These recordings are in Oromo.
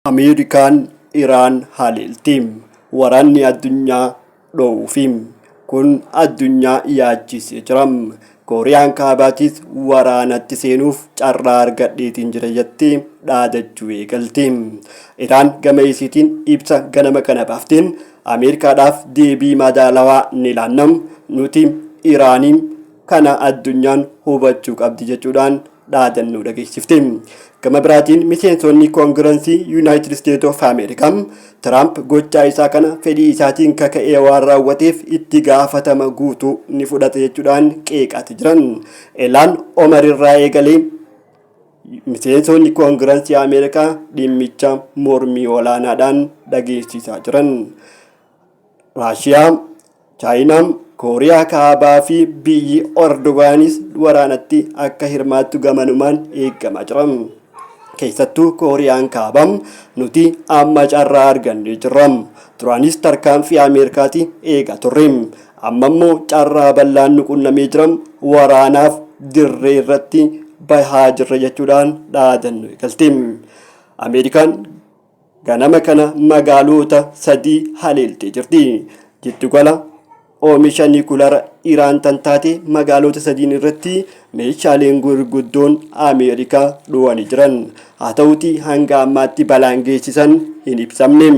Ameerikaan Iraan haleelti. Waraanni addunyaa dhoowwiifi kun addunyaa yaachisee jira. Kooriyaan Kaabaatis waraanatti seenuuf carraa argadheetiin jira jettee dhaadachuu eegalti. Iraan gama isiitiin ibsa ganama kana baafteen Ameerikaadhaaf deebii madaalawaa ni laannam. Nuti Iraaniin kana addunyaan hubachuu qabdi jechuudhaan dhaadannoo dhageessifte. Gama biraatiin miseensonni koongirensii Yuunaayitid Isteetsi of Ameerikaa Tiraamp gochaa isaa kana fedhii isaatiin kaka'ee waan raawwateef itti gaafatama guutuu ni fudhata jechuudhaan qeeqaati jiran. Elaan Omar irraa eegalee miseensonni koongirensii Ameerikaa dhimmicha mormii olaanaadhaan dhageessisaa jiran. Raashiyaa, Chaayinaa, Kooriyaa Kaabaa fi biyyi Ordogaanis waraanatti akka hirmaattu gamanumaan eegamaa jira. Keessattuu Kooriyaan Kaabaa nuti amma carraa argannee jirra. Duraanis tarkaanfii Ameerikaati eegaa turre. Amma immoo carraa bal'aan nu qunnamee jira. Waraanaaf dirree irratti bahaa jirra jechuudhaan dhaadannoo eegalte. Ameerikaan ganama kana magaalota 3 haleeltee jirti. Jiddugala oomisha niikulara Iraan tantaate magaalota 3 irratti meeshaaleen gurguddoon Ameerikaa dhuwanii jiran. Haa ta'uutii hanga ammaatti balaan geessisan hin ibsamne.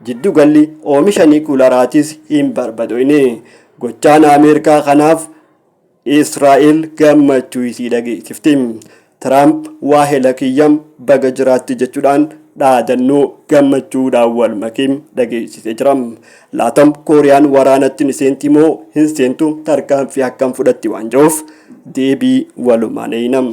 Jiddugalli oomisha niikularaatis hin barbadoine. Gochaan Ameerikaa kanaaf Israa'el gammachuu isii dhageessifte. Tiraamp waahela kiyyam baga jiraatti jechuudhaan dhaadannoo gammachuudhaan wal makee dhageessisee jira. Laatam Kooriyaan waraanatti ni seenti moo hin seentu tarkaanfii akkam fudhatti waan jiruuf deebii walumaan eenam.